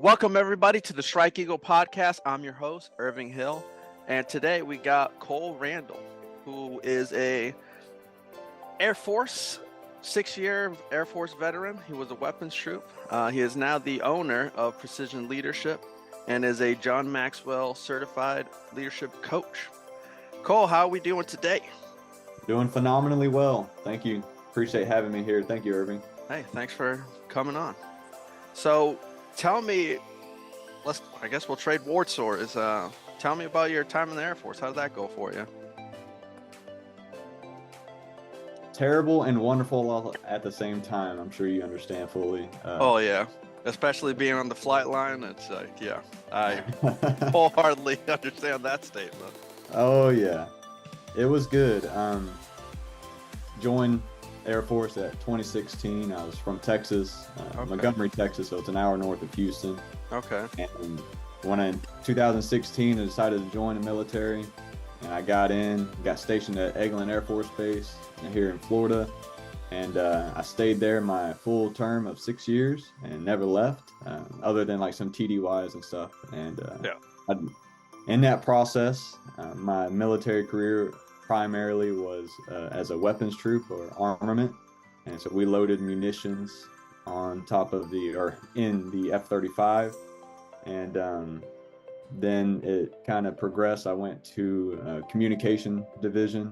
Welcome, everybody, to the Strike Eagle podcast. I'm your host, Irving Hill, and today we got Cole Randall, who is a Air Force, 6-year Air Force veteran. He was a weapons troop. He is now the owner of Precision Leadership and is a John Maxwell certified leadership coach. Cole, how are we doing today? Doing phenomenally well. Thank you. Appreciate having me here. Thank you, Irving. Hey, thanks for coming on. So tell me, I guess we'll trade ward swords. Tell me about your time in the Air Force. How did that go for you? Terrible and wonderful all at the same time. I'm sure you understand fully. Oh, yeah. Especially being on the flight line. It's like, yeah, I wholeheartedly understand that statement. Oh, yeah. It was good. Joined Air Force at 2016. I was from Texas, Montgomery, Texas, so it's an hour north of Houston. Okay. And when in 2016, I decided to join the military, and I got stationed at Eglin Air Force Base here in Florida, and I stayed there my full term of 6 years and never left, other than like some TDYs and stuff. And in that process, my military career primarily was as a weapons troop or armament, and so we loaded munitions on top of in the F-35, and then it kind of progressed. I went to communication division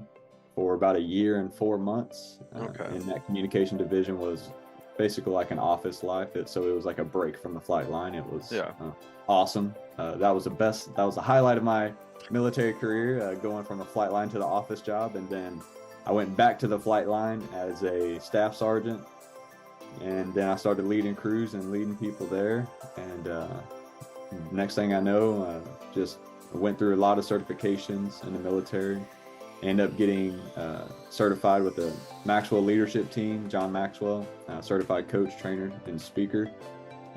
for about a year and 4 months. And that communication division was basically like an office life. So it was like a break from the flight line. It was awesome. That was the highlight of my military career, going from the flight line to the office job. And then I went back to the flight line as a staff sergeant, and then I started leading crews and leading people there. And next thing I know, just went through a lot of certifications in the military. Ended up getting certified with the Maxwell leadership team, John Maxwell, certified coach, trainer, and speaker.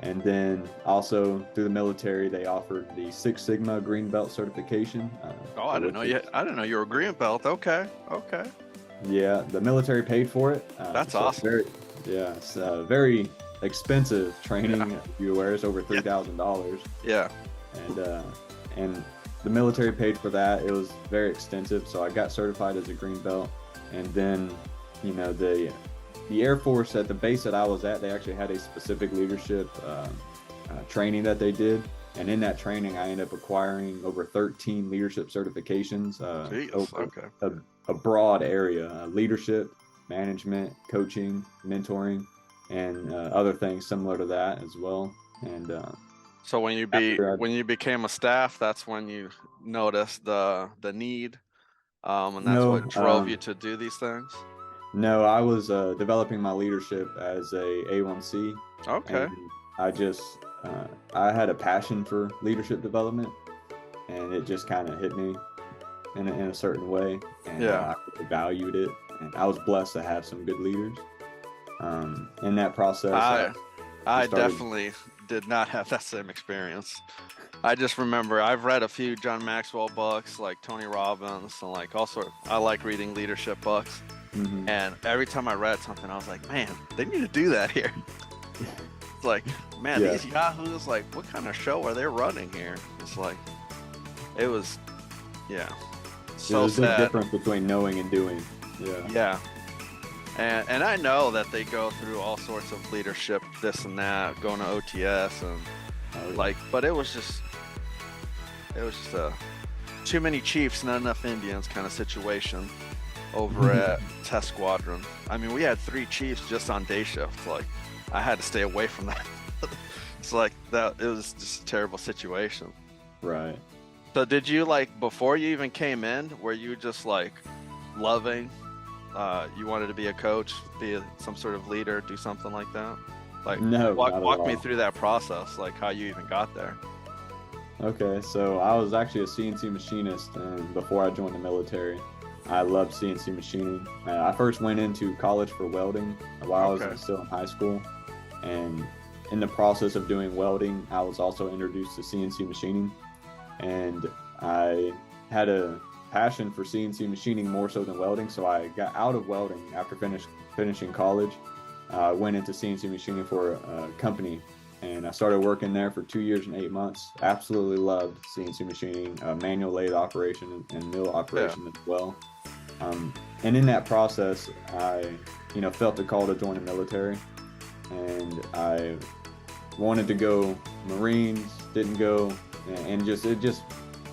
And then also through the military, they offered the Six Sigma Green Belt certification. I didn't know you were a green belt. Okay. Yeah, the military paid for it. That's awesome. It's very expensive training. If you're aware, it's over $3,000. Yeah. And the military paid for that. It was very extensive, so I got certified as a green belt. And then, the Air Force at the base that I was at, they actually had a specific leadership training that they did. And in that training, I ended up acquiring over 13 leadership certifications over a broad area, leadership, management, coaching, mentoring, and other things similar to that as well. And so when you became a staff, that's when you noticed the need, and that's what drove you to do these things? No, I was developing my leadership as a A1C. Okay. I had a passion for leadership development, and it just kind of hit me in a certain way, and I really valued it, and I was blessed to have some good leaders. In that process, I definitely did not have that same experience. I just remember I've read a few John Maxwell books, like Tony Robbins, and I like reading leadership books. Mm-hmm. And every time I read something, I was like, man, they need to do that here. It's like, man, these yahoos, like, what kind of show are they running here? It's like, it was, so there's sad. a big difference between knowing and doing. Yeah. And I know that they go through all sorts of leadership, this and that, going to OTS and but it was just a too many Chiefs, not enough Indians kind of situation over at Test Squadron. I mean, we had 3 Chiefs just on day shift. Like, I had to stay away from that. It's like that. It was just a terrible situation. Right. So did you, like, before you even came in, were you just like loving? You wanted to be a coach, some sort of leader, do something like that? Like, no, walk me through that process, like how you even got there. Okay, so I was actually a CNC machinist, and before I joined the military, I loved CNC machining. I first went into college for welding while I was still in high school, and in the process of doing welding, I was also introduced to CNC machining, and I had a passion for CNC machining more so than welding, so I got out of welding after finishing college. Went into CNC machining for a company, and I started working there for 2 years and 8 months. Absolutely loved CNC machining, manual lathe operation, and mill operation as well. And in that process, I, felt the call to join the military, and I wanted to go Marines, didn't go, and it just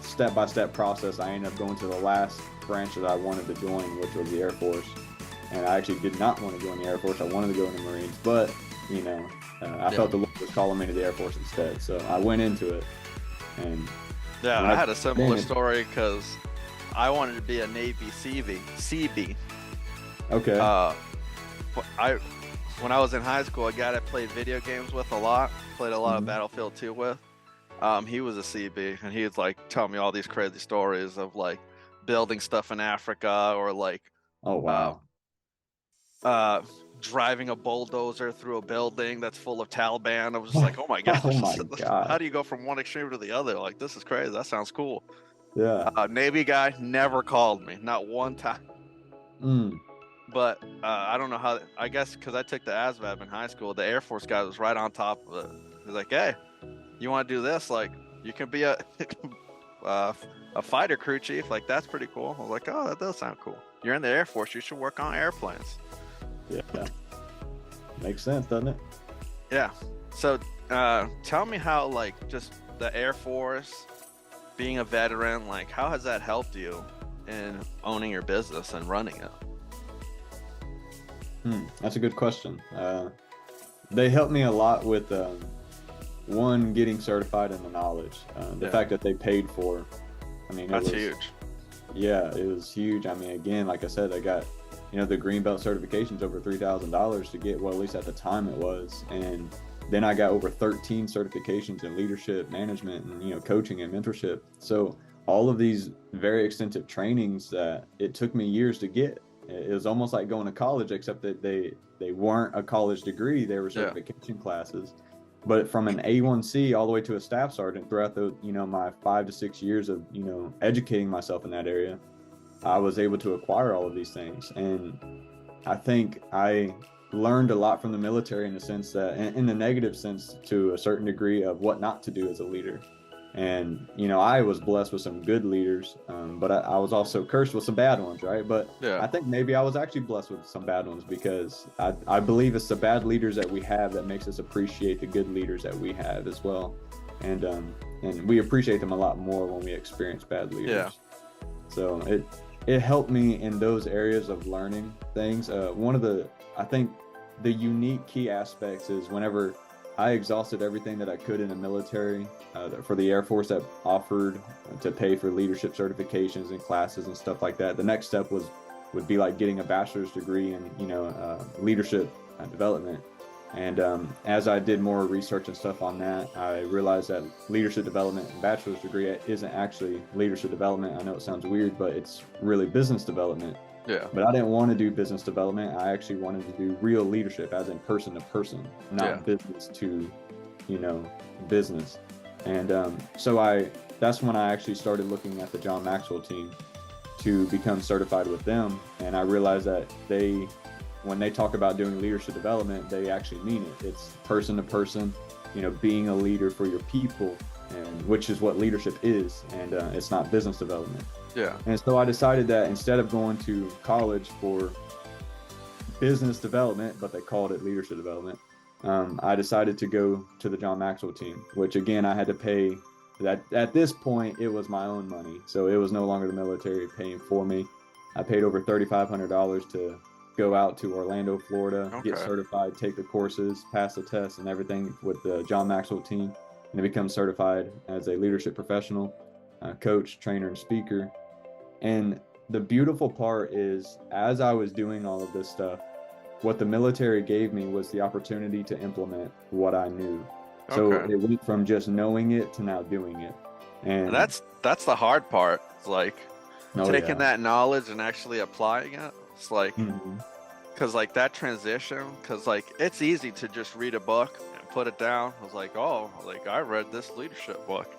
step-by-step process. I ended up going to the last branch that I wanted to join, which was the Air Force. And I actually did not want to join the Air Force. I wanted to go in the Marines, but I felt the Lord was calling me to the Air Force instead. So I went into it. And I had a similar story because I wanted to be a Navy CB. Okay. When I was in high school, a guy that played video games with a lot, played a lot of Battlefield 2 with, he was a CB, and he was like telling me all these crazy stories of like building stuff in Africa, or like, oh wow, driving a bulldozer through a building that's full of Taliban. I was just like, oh my god, oh my god, how do you go from one extreme to the other? Like, this is crazy. That sounds cool. Yeah. Navy guy never called me, not one time. But I don't know how. I guess because I took the ASVAB in high school, the Air Force guy was right on top of it. He was like, hey, you want to do this? Like, you can be a fighter crew chief. Like, that's pretty cool. I was like, oh, that does sound cool. You're in the Air Force. You should work on airplanes. Yeah. Makes sense, doesn't it? Yeah. So tell me how, like, just the Air Force, being a veteran, like, how has that helped you in owning your business and running it? That's a good question. They helped me a lot with one, getting certified in the knowledge. The fact that they paid for, I mean, that's huge. Yeah, it was huge. I mean, again, like I said, I got, the green belt certification's over $3,000 to get. Well, at least at the time it was. And then I got over 13 certifications in leadership, management, and, coaching and mentorship. So all of these very extensive trainings that it took me years to get. It was almost like going to college, except that they weren't a college degree. They were certification classes. But from an A1C all the way to a staff sergeant, throughout the, my 5 to 6 years of, educating myself in that area, I was able to acquire all of these things. And I think I learned a lot from the military in the sense that, in the negative sense, to a certain degree, of what not to do as a leader. And, I was blessed with some good leaders, but I was also cursed with some bad ones, right? But I think maybe I was actually blessed with some bad ones, because I believe it's the bad leaders that we have that makes us appreciate the good leaders that we have as well. And we appreciate them a lot more when we experience bad leaders. Yeah. So it helped me in those areas of learning things. One of I think the unique key aspects is whenever I exhausted everything that I could in the military, for the Air Force that offered to pay for leadership certifications and classes and stuff like that. The next step would be like getting a bachelor's degree in, leadership development. And as I did more research and stuff on that, I realized that leadership development and bachelor's degree isn't actually leadership development. I know it sounds weird, but it's really business development. Yeah. But I didn't want to do business development. I actually wanted to do real leadership, as in person to person, not business to, business. And so that's when I actually started looking at the John Maxwell team to become certified with them. And I realized that when they talk about doing leadership development, they actually mean it. It's person to person, being a leader for your people, and which is what leadership is. And it's not business development. Yeah. And so I decided that instead of going to college for business development, but they called it leadership development, I decided to go to the John Maxwell team, which again, I had to pay that. At this point, it was my own money. So it was no longer the military paying for me. I paid over $3,500 to go out to Orlando, Florida, get certified, take the courses, pass the tests and everything with the John Maxwell team, and to become certified as a leadership professional, coach, trainer, and speaker. And the beautiful part is, as I was doing all of this stuff, what the military gave me was the opportunity to implement what I knew. So it went from just knowing it to now doing it. And that's the hard part. It's like taking that knowledge and actually applying it. It's like, because like that transition, because like it's easy to just read a book and put it down. I was like, oh, like I read this leadership book.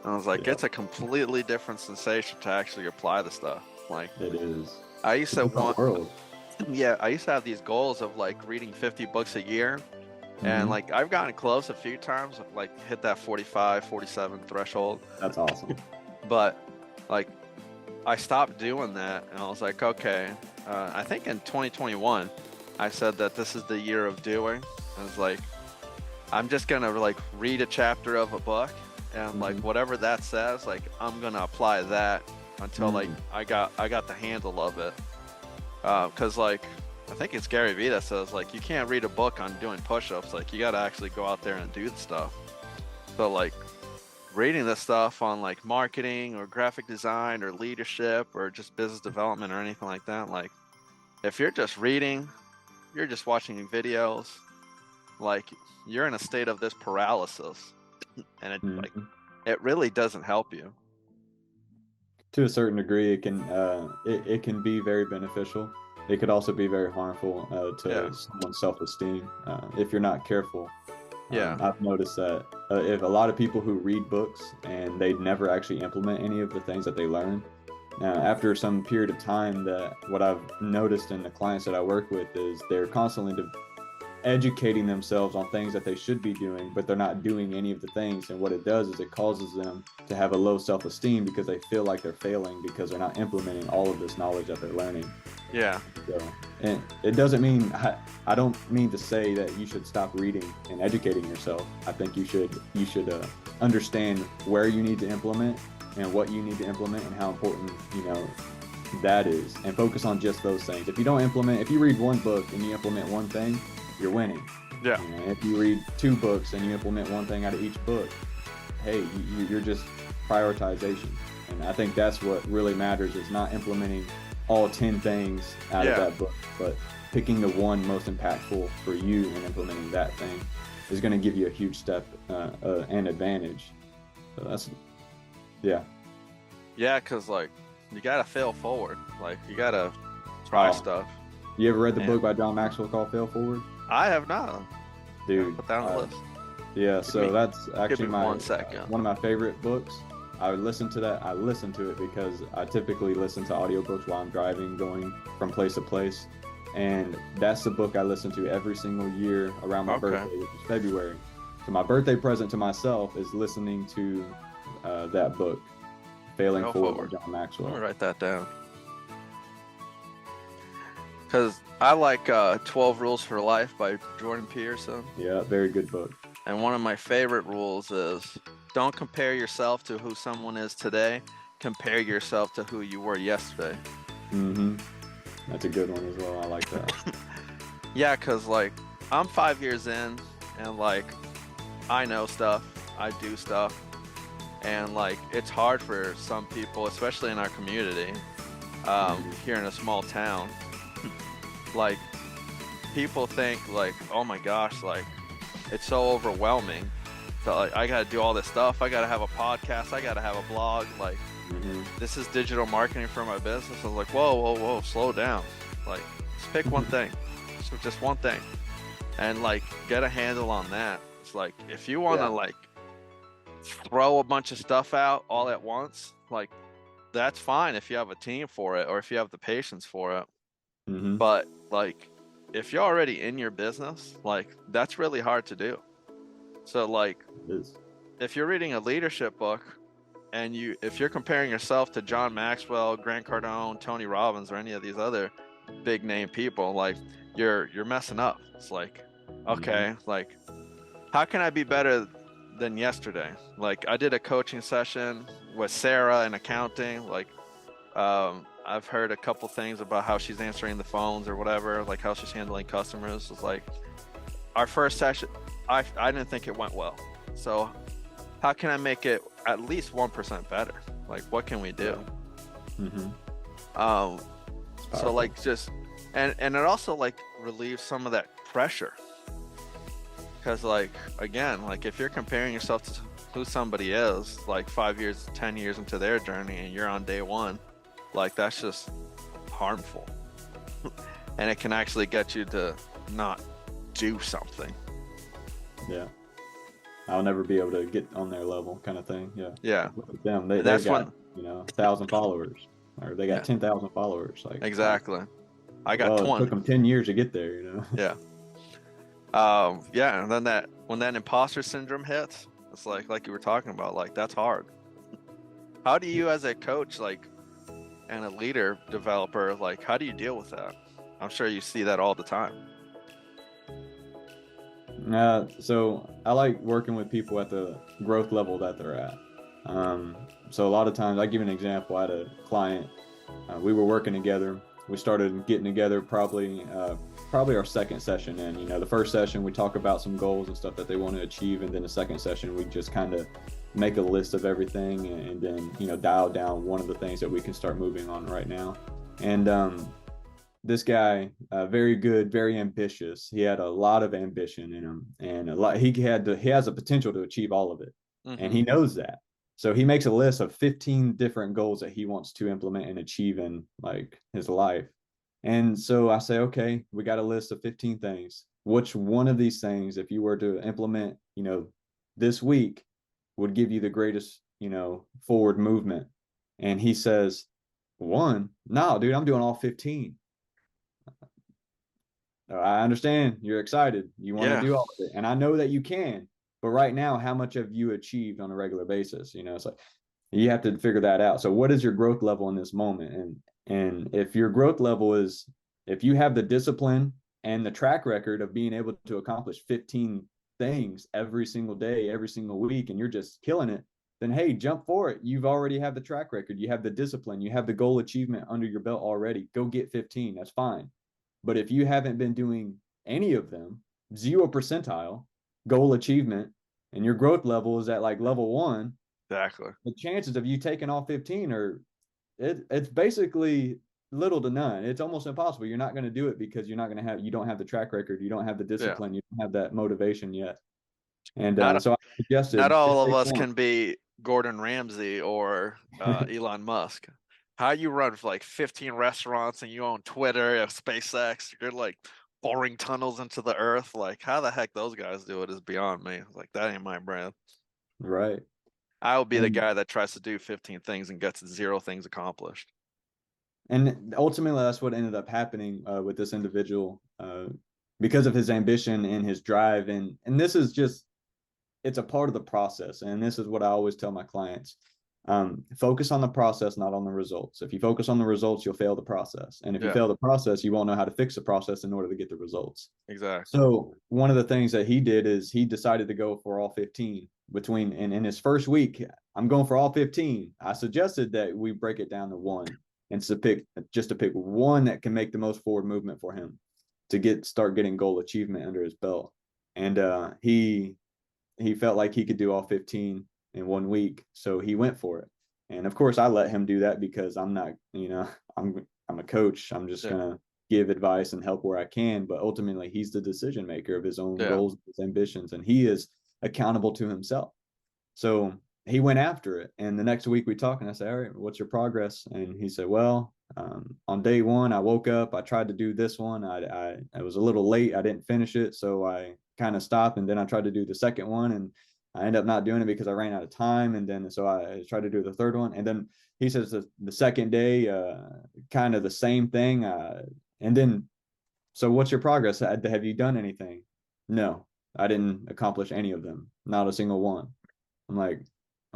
And I was like, it's a completely different sensation to actually apply the stuff. Like, it is. I used to I used to have these goals of like reading 50 books a year. And like I've gotten close a few times, like hit that 45, 47 threshold. That's awesome. But like I stopped doing that, and I was like, okay, I think in 2021, I said that this is the year of doing. I was like, I'm just gonna like read a chapter of a book, and like whatever that says, like I'm gonna apply that until like I got the handle of it. Cause like I think it's Gary Vee that says like you can't read a book on doing push-ups. Like you gotta actually go out there and do the stuff. So like reading this stuff on like marketing or graphic design or leadership or just business development or anything like that, like if you're just reading, you're just watching videos, like you're in a state of this paralysis, and it like it really doesn't help you. To a certain degree, it can be very beneficial. It could also be very harmful to someone's self-esteem if you're not careful. I've noticed that if a lot of people who read books and they never actually implement any of the things that they learn, after some period of time, that what I've noticed in the clients that I work with is they're constantly educating themselves on things that they should be doing, but they're not doing any of the things. And what it does is it causes them to have a low self-esteem because they feel like they're failing because they're not implementing all of this knowledge that they're learning. Yeah. So, and it doesn't mean, I don't mean to say that you should stop reading and educating yourself. I think you should understand where you need to implement and what you need to implement and how important, that is, and focus on just those things. If you read one book and you implement one thing, you're winning. Yeah. And if you read 2 books and you implement one thing out of each book, hey, you're just prioritization. And I think that's what really matters, is not implementing all 10 things out of that book, but picking the one most impactful for you and implementing that thing is going to give you a huge step and advantage. So that's, Yeah, because like you got to fail forward. Like you got to try stuff. You ever read the book by John Maxwell called Fail Forward? I have not. Dude. Put that on the list. Yeah, so that's actually one of my favorite books. I listen to it because I typically listen to audiobooks while I'm driving, going from place to place. And that's the book I listen to every single year around my birthday, which is February. So my birthday present to myself is listening to that book, Failing Forward by John Maxwell. I'm gonna write that down. Because I like 12 Rules for Life by Jordan Peterson. Yeah, very good book. And one of my favorite rules is don't compare yourself to who someone is today. Compare yourself to who you were yesterday. That's a good one as well. I like that. Yeah, because like I'm 5 years in and like I know stuff. I do stuff. And like it's hard for some people, especially in our community, here in a small town. Like people think like, oh my gosh, like it's so overwhelming. So like I gotta do all this stuff. I gotta have a podcast. I gotta have a blog. Like this is digital marketing for my business. I was like, whoa, slow down. Like just pick one thing, just one thing, and like get a handle on that. It's like if you want to like throw a bunch of stuff out all at once, like that's fine if you have a team for it or if you have the patience for it. But like if you're already in your business, like that's really hard to do. So like if you're reading a leadership book and if you're comparing yourself to John Maxwell, Grant Cardone, Tony Robbins, or any of these other big name people, like you're messing up. It's like, okay, like how can I be better than yesterday? Like I did a coaching session with Sarah in accounting. Like I've heard a couple things about how she's answering the phones or whatever, like how she's handling customers. It's like our first session, I didn't think it went well. So how can I make it at least 1% better? Like what can we do? So like just, and it also like relieves some of that pressure. Because like, again, like if you're comparing yourself to who somebody is like 5 years, 10 years into their journey and you're on day one, like that's just harmful. And it can actually get you to not do something. Yeah. I'll never be able to get on their level kind of thing. Yeah. With them, they got, 1,000 followers or they got 10,000 followers. Like exactly. I got 20. It took them 10 years to get there, Yeah. Yeah, and then that when that imposter syndrome hits, it's like you were talking about, like that's hard. How do you as a coach, like, and a leader developer, like how do you deal with that? I'm sure you see that all the time. So I like working with people at the growth level that they're at. So a lot of times, I give you an example. I had a client. We were working together. We started getting together probably our second session. And the first session we talk about some goals and stuff that they want to achieve, and then the second session we just kind of make a list of everything, and then dial down one of the things that we can start moving on right now. And this guy, very good, very ambitious. He had a lot of ambition in him, and a lot. He has a potential to achieve all of it, and Mm-hmm. he knows that. So he makes a list of 15 different goals that he wants to implement and achieve in like his life. And so I say, okay, we got a list of 15 things. Which one of these things, if you were to implement, this week, would give you the greatest, forward movement? And he says, one, no, dude, I'm doing all 15. I understand you're excited. You want to Yeah, do all of it. And I know that you can. But right now, how much have you achieved on a regular basis? It's like you have to figure that out. So what is your growth level in this moment? And if your growth level is, if you have the discipline and the track record of being able to accomplish 15 things every single day, every single week, and you're just killing it, then hey, jump for it. You've already have the track record, you have the discipline, you have the goal achievement under your belt already. Go get 15. That's fine. But if you haven't been doing any of them, 0 percentile goal achievement, and your growth level is at like level one, exactly. the chances of you taking all 15 it's basically little to none. It's almost impossible. You're not going to do it because you don't have the track record, you don't have the Yeah. discipline, you don't have that motivation yet. And Not so I not suggested just all of take us one. can be Gordon Ramsay or Elon Musk. How you run for like 15 restaurants and you own Twitter, you have SpaceX, you're like boring tunnels into the earth. Like how the heck those guys do it is beyond me. Like that ain't my brand. Right. I would be the And guy that tries to do 15 things and gets zero things accomplished. and ultimately that's what ended up happening with this individual, because of his ambition and his drive. And this is just, it's a part of the process. And this is what I always tell my clients. Focus on the process, not on the results. If you focus on the results, you'll fail the process. And if you Yeah, fail the process, you won't know how to fix the process in order to get the results. exactly. So one of the things that he did is he decided to go for all 15 between, and in his first week, I'm going for all 15. I suggested that we break it down to one, and to pick one that can make the most forward movement for him to start getting goal achievement under his belt. And he felt like he could do all 15 in 1 week, so he went for it. And of course I let him do that because I'm not, I'm a coach. I'm just Yeah, going to give advice and help where I can, but ultimately he's the decision maker of his own yeah, goals, his ambitions, and he is accountable to himself. So he went after it. And the next week we talked, and I said, all right, what's your progress? And he said, well, on day one, I woke up, I tried to do this one. I was a little late. I didn't finish it. So I kind of stopped. And then I tried to do the second one, and I ended up not doing it because I ran out of time. And then, so I tried to do the third one. And then he says the second day, kind of the same thing. And then, so what's your progress? Have you done anything? No, I didn't accomplish any of them. Not a single one. I'm like,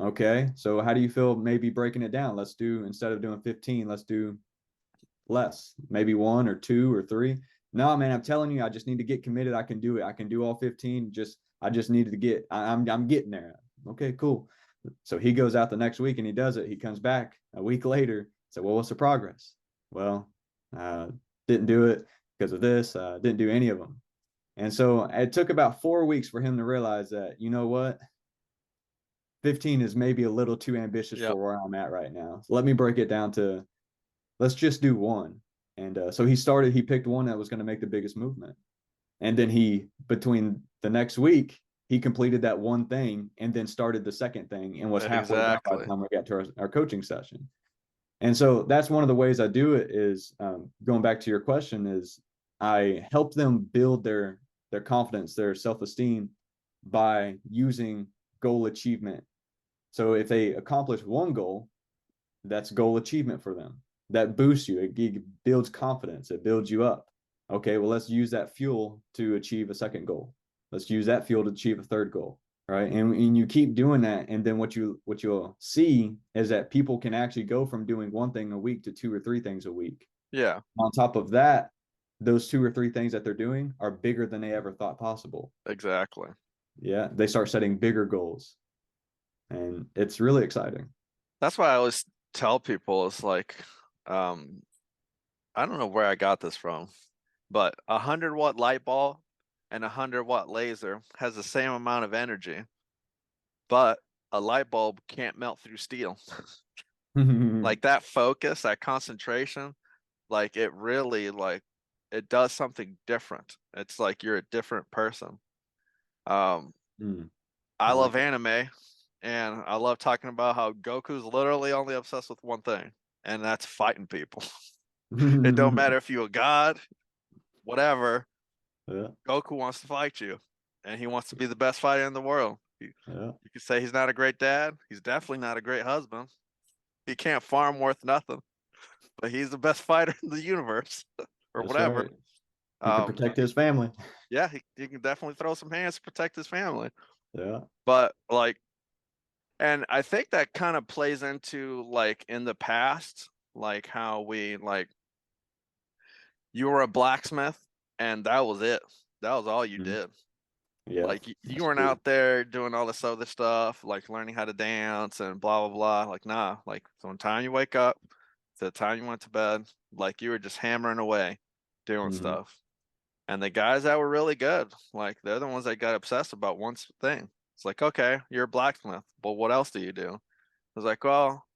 okay, so how do you feel maybe breaking it down? Let's do, instead of doing 15, let's do less, maybe one or two or three. No, man, I'm telling you, I just need to get committed. I can do it. I can do all 15. I just needed to I'm getting there. Okay, cool. So he goes out the next week and he does it. He comes back a week later. So, well, what's the progress? Well, didn't do it because of this. Didn't do any of them. And so it took about 4 weeks for him to realize that, you know what? 15 is maybe a little too ambitious yep. for where I'm at right now. So let me break it down to, let's just do one. And so he picked one that was going to make the biggest movement. And then between the next week, he completed that one thing and then started the second thing and was halfway done by the Exactly. time we got to our coaching session. And so that's one of the ways I do it is, going back to your question, is I help them build their confidence, their self-esteem by using goal achievement. So if they accomplish one goal, that's goal achievement for them. That boosts you. It builds confidence. It builds you up. Okay, well, let's use that fuel to achieve a second goal. Let's use that fuel to achieve a third goal. Right. And you keep doing that. And then what you'll see is that people can actually go from doing one thing a week to two or three things a week. Yeah, On top of that, those two or three things that they're doing are bigger than they ever thought possible. exactly. Yeah. They start setting bigger goals. And it's really exciting. That's why I always tell people it's like, um, I don't know where I got this from, but 100-watt light bulb and 100-watt laser has the same amount of energy, but a light bulb can't melt through steel. Like that focus, that concentration, like it really like it does something different. It's like you're a different person. Um, Mm, I I like love anime and I love talking about how Goku's literally only obsessed with one thing, and that's fighting people. It don't that. matter if you're a god, whatever. Yeah. Goku wants to fight you, and he wants to be the best fighter in the world. Yeah. You could say he's not a great dad. He's definitely not a great husband. He can't farm worth nothing, but he's the best fighter in the universe, or That's whatever. right. He can Um, protect his family. yeah, he can definitely throw some hands to protect his family. Yeah. But like, and I think that kind of plays into like in the past, like how we like you were a blacksmith and that was it. That was all you Mhm. did. Yeah. Like you That's weren't true. out there doing all this other stuff, like learning how to dance and blah blah blah. Like nah, like from the time you wake up to the time you went to bed, like you were just hammering away, doing Hmm. stuff. And the guys that were really good, like they're the ones that got obsessed about one thing. It's like, okay, you're a blacksmith, but what else do you do? I was like, well,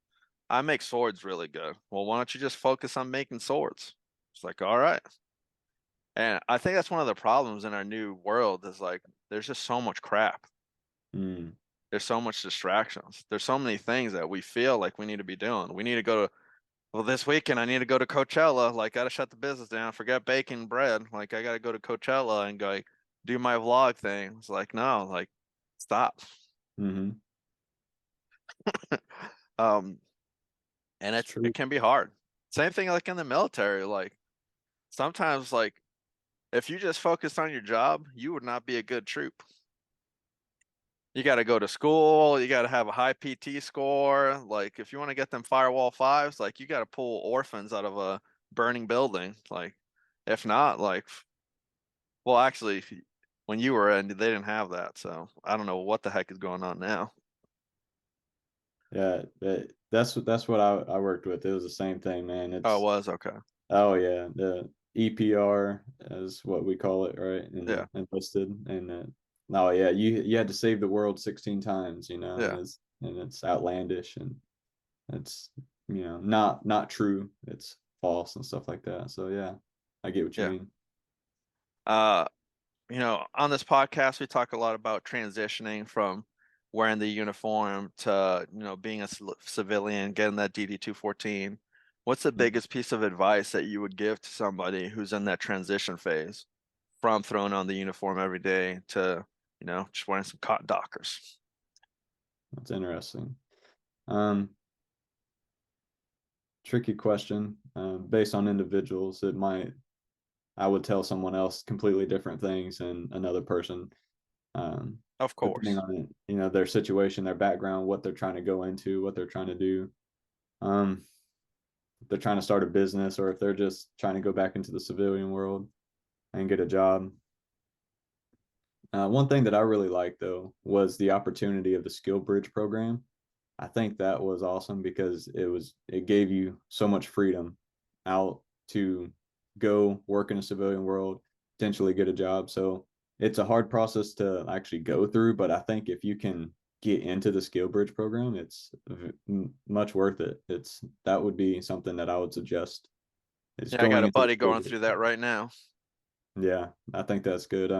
I make swords really good. Well, why don't you just focus on making swords? It's like, all right. And I think that's one of the problems in our new world is like there's just so much crap. Mm. There's so much distractions. There's so many things that we feel like we need to be doing. We need to go to, well, this weekend I need to go to Coachella. Like, gotta shut the business down. Forget baking bread. Like, I gotta go to Coachella and go like, do my vlog thing. It's like, no, like, stop. Hmm. Um, and It's it true. can be hard. Same thing like in the military. Like, sometimes like if you just focused on your job, you would not be a good troop. You got to go to school. You got to have a high PT score. Like, if you want to get them firewall fives, like, you got to pull orphans out of a burning building. Like, if not, like, well, actually, when you were in, they didn't have that. So I don't know what the heck is going on now. Yeah. That's what I worked with. It was the same thing, man. Oh, it It's was okay. Oh yeah, the EPR is what we call it, right? Yeah, And enlisted, and oh yeah, you had to save the world 16 times, yeah, and it's outlandish and it's not true. It's false and stuff like that. So yeah, I get what you yeah. mean. Uh, on this podcast, we talk a lot about transitioning from wearing the uniform to, being a civilian, getting that DD 214. What's the Mhm. biggest piece of advice that you would give to somebody who's in that transition phase from throwing on the uniform every day to, just wearing some cotton Dockers? That's interesting. Um, Tricky question. Based on individuals, I would tell someone else completely different things and another person. Um, Of Depending course. on it, their situation, their background, what they're trying to go into, what they're trying to do. If they're trying to start a business or if they're just trying to go back into the civilian world and get a job. One thing that I really liked though was the opportunity of the Skill Bridge program. I think that was awesome because it gave you so much freedom out to go work in a civilian world, potentially get a job. So it's a hard process to actually go through, but I think if you can get into the Skill Bridge program, it's much worth it. It's That would be something that I would suggest is Yeah, I got going a into the buddy Skill going Bridge through that program. right now. Yeah, I think that's good.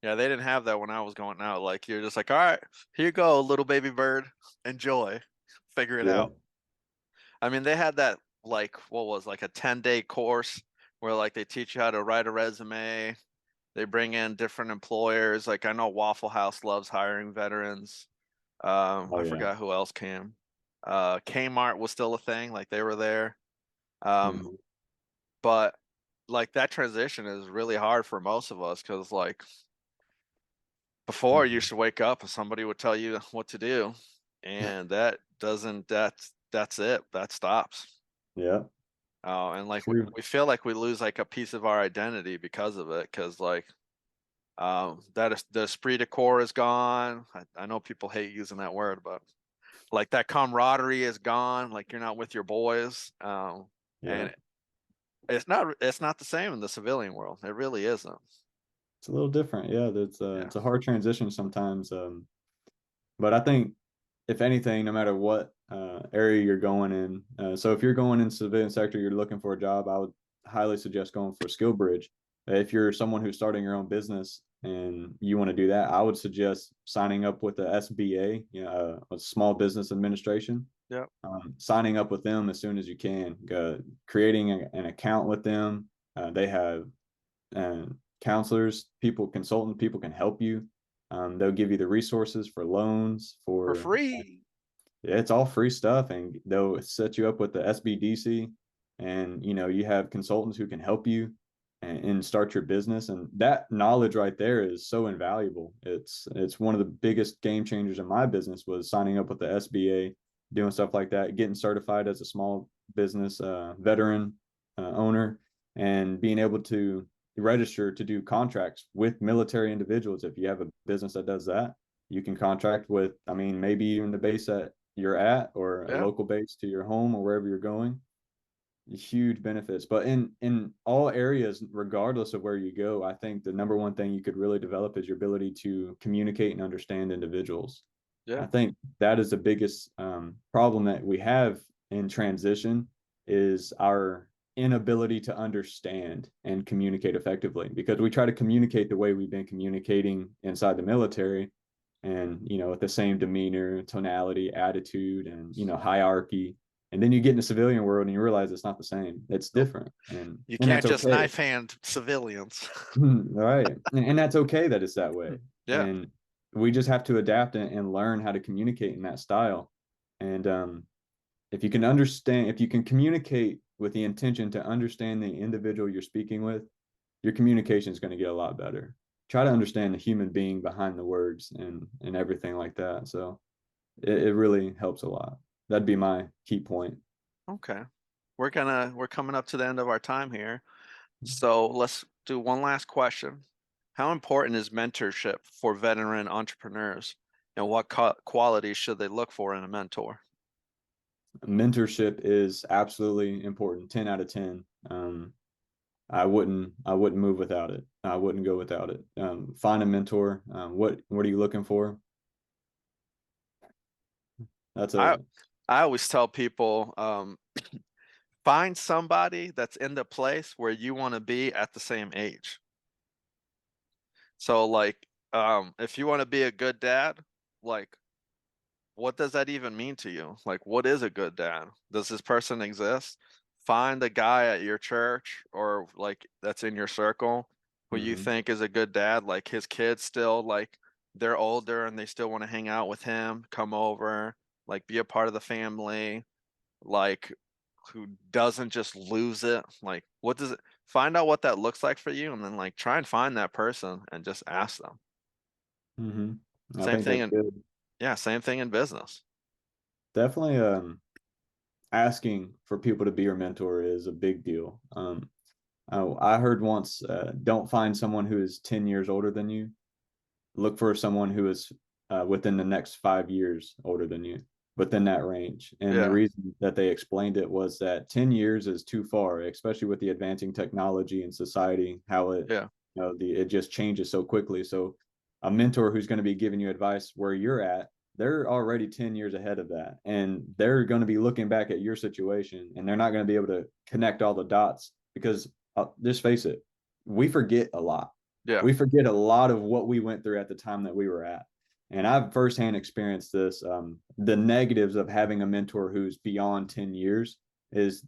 Yeah, they didn't have that when I was going out. Like, you're just like, all right, here you go, little baby bird. Enjoy. Figure it Yeah. out. I mean, they had that like what was like a 10-day course where like they teach you how to write a resume. They bring in different employers. Like I know Waffle House loves hiring veterans. Oh I yeah. forgot who else came. Kmart was still a thing, like they were there. Um, Mhm. but like that transition is really hard for most of us because like before you Mhm. used to wake up and somebody would tell you what to do, and that's it. That stops. Yeah, And like true. we feel like we lose like a piece of our identity because of it, because like that is the esprit de corps is gone. I know people hate using that word, but like that camaraderie is gone. Like you're not with your boys, Yeah, and it's not the same in the civilian world. It really isn't. it's a little different. Yeah, that's Yeah, it's a hard transition sometimes. But I think if anything, no matter what area you're going in, so if you're going in civilian sector, you're looking for a job, I would highly suggest going for skill bridge. If you're someone who's starting your own business and you want to do that, I would suggest signing up with the SBA, a Small Business Administration. yeah, Signing up with them as soon as you can, creating an account with them. They have counselors, consultant people can help you. They'll give you the resources for loans, for for free. yeah, it's all free stuff, and they'll set you up with the SBDC, and you have consultants who can help you and start your business. And that knowledge right there is so invaluable. It's one of the biggest game changers in my business was signing up with the SBA, doing stuff like that, getting certified as a small business veteran owner, and being able to register to do contracts with military individuals. If you have a business that does that, you can contract with, I mean, maybe even the base that you're at or a Yeah, local base to your home or wherever you're going. Huge benefits. But in all areas, regardless of where you go, I think the number one thing you could really develop is your ability to communicate and understand individuals. yeah, I think that is the biggest problem that we have in transition is our inability to understand and communicate effectively, because we try to communicate the way we've been communicating inside the military, and with the same demeanor, tonality, attitude, and hierarchy. And then you get in the civilian world and you realize it's not the same. It's nope. different, and You and can't that's just okay. knife hand civilians. Right, and that's okay that it's that way. Yeah, And we just have to adapt and learn how to communicate in that style. And if you can understand, if you can communicate with the intention to understand the individual you're speaking with, your communication is going to get a lot better. Try to understand the human being behind the words and everything like that. So it really helps a lot. That'd be my key point. okay. We're coming up to the end of our time here. So let's do one last question. How important is mentorship for veteran entrepreneurs, and what qualities should they look for in a mentor? Mentorship is absolutely important. 10 out of 10. I wouldn't move without it. I wouldn't go without it. Find a mentor. What are you looking for? That's I a I always tell people, find somebody that's in the place where you want to be at the same age. So like, if you want to be a good dad, like, what does that even mean to you? Like, what is a good dad? Does this person exist? Find a guy at your church or like that's in your circle who you mhm, think is a good dad. Like his kids still like they're older and they still want to hang out with him, come over, like be a part of the family, like who doesn't just lose it. Like, what does it find out what that looks like for you and then like try and find that person and just ask them. mhm. I Same think thing that's in good. yeah, same thing in business. Definitely asking for people to be your mentor is a big deal. I heard once, don't find someone who is 10 years older than you. Look for someone who is within the next 5 years older than you, within that range. And the Yeah, reason that they explained it was that 10 years is too far, especially with the advancing technology and society, how yeah, it just changes so quickly. So a mentor who's going to be giving you advice where you're at, they're already 10 years ahead of that. And they're going to be looking back at your situation, and they're not going to be able to connect all the dots because just face it, we forget a lot. yeah, We forget a lot of what we went through at the time that we were at. And I've firsthand experienced this. The negatives of having a mentor who's beyond 10 years is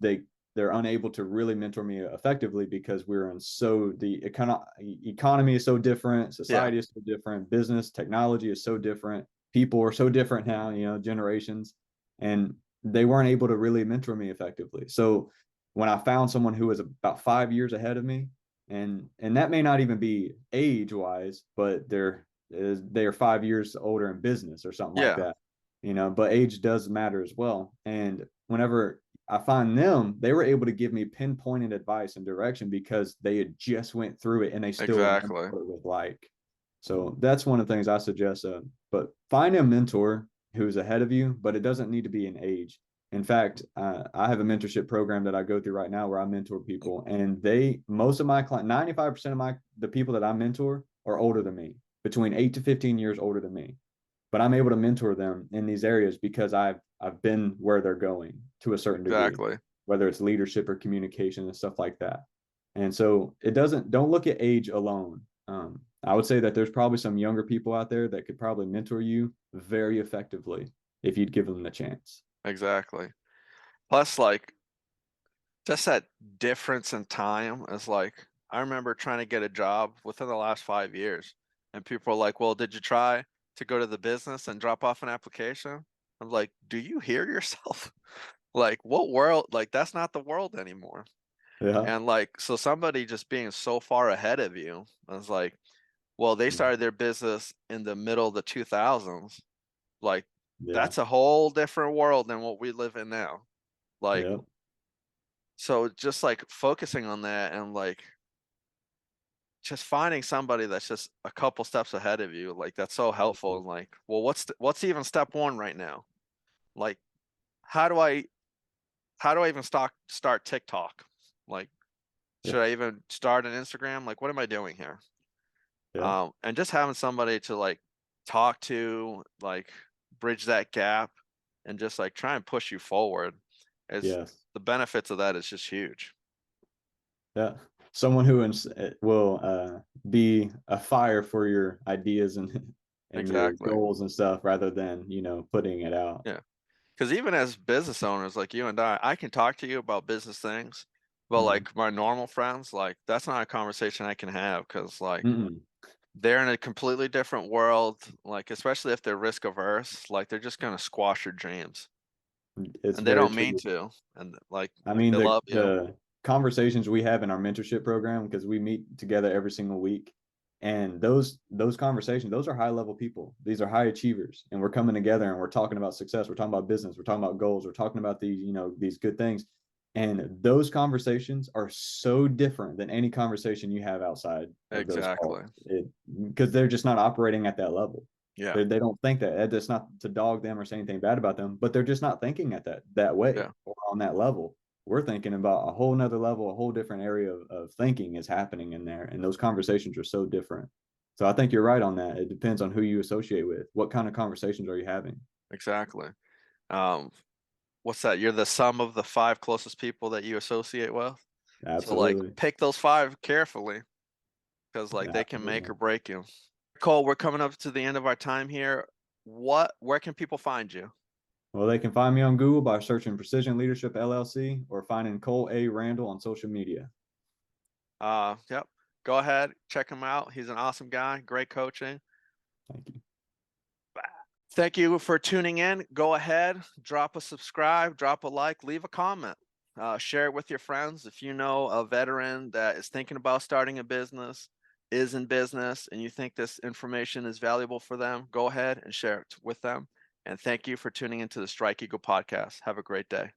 they're unable to really mentor me effectively because we're in so the economy is so different, yeah. society is so different, business technology is so different, people are so different now, generations, and they weren't able to really mentor me effectively. So when I found someone who was about 5 years ahead of me, and that may not even be age wise, but they are 5 years older in business or something like Yeah, that, but age does matter as well. And whenever I find them, they were able to give me pinpointed advice and direction because they had just went through it and they still remember exactly. what it was like. So that's one of the things I suggest. But find a mentor who's ahead of you, but it doesn't need to be an age. In fact, I have a mentorship program that I go through right now where I mentor people, and most of my clients, 95% of the people that I mentor are older than me, between 8 to 15 years older than me. But I'm able to mentor them in these areas because I've been where they're going to a certain degree, Exactly. whether it's leadership or communication and stuff like that. And so don't look at age alone. I would say that there's probably some younger people out there that could probably mentor you very effectively if you'd give them the chance. Exactly. Plus, like, just that difference in time is like, I remember trying to get a job within the last 5 years, and people are like, well, did you try to go to the business and drop off an application? I'm like, do you hear yourself? Like, what world? Like, that's not the world anymore. Yeah. And like, so somebody just being so far ahead of you, I was like, well, they started their business in the middle of the 2000s. Like, Yeah. that's a whole different world than what we live in now. Like, Yeah. so just like focusing on that and like just finding somebody that's just a couple steps ahead of you, like that's so helpful. And like, well, what's even step one right now? Like, how do I even start TikTok? Like, Yeah. should I even start an Instagram? Like, what am I doing here? Yeah. And just having somebody to like talk to, like bridge that gap and just like try and push you forward is Yes. the benefits of that is just huge. Yeah. Someone who will be a fire for your ideas and and your Exactly. goals and stuff rather than, putting it out. Yeah. Because even as business owners like you and I can talk to you about business things, but Mhm. like my normal friends, like that's not a conversation I can have because like Mm-mm. they're in a completely different world, like especially if they're risk averse, like they're just gonna squash your dreams. It's And they very don't mean true. to. And I like mean, they love you. the conversations we have in our mentorship program, because we meet together every single week, and those conversations, those are high level people. These are high achievers, and we're coming together and we're talking about success. We're talking about business. We're talking about goals. We're talking about these good things. And those conversations are so different than any conversation you have outside of those calls. Exactly. Because they're just not operating at that level. Yeah. They don't think that. That's not to dog them or say anything bad about them, but they're just not thinking at that way Yeah. or on that level. We're thinking about a whole nother level, a whole different area of thinking is happening in there. And those conversations are so different. So I think you're right on that. It depends on who you associate with. What kind of conversations are you having? Exactly. Um, what's that? You're the sum of the five closest people that you associate with. So like Absolutely. pick those five carefully because like they can make Absolutely. or break you. Cole, we're coming up to the end of our time here. Where can people find you? Well, they can find me on Google by searching Precision Leadership LLC or finding Cole A. Randall on social media. Yep. Go ahead, check him out. He's an awesome guy, great coaching. Thank you. Thank you for tuning in. Go ahead, drop a subscribe, drop a like, leave a comment. Share it with your friends. If you know a veteran that is thinking about starting a business, is in business, and you think this information is valuable for them, go ahead and share it with them. And thank you for tuning into the Strike Eagle podcast. Have a great day.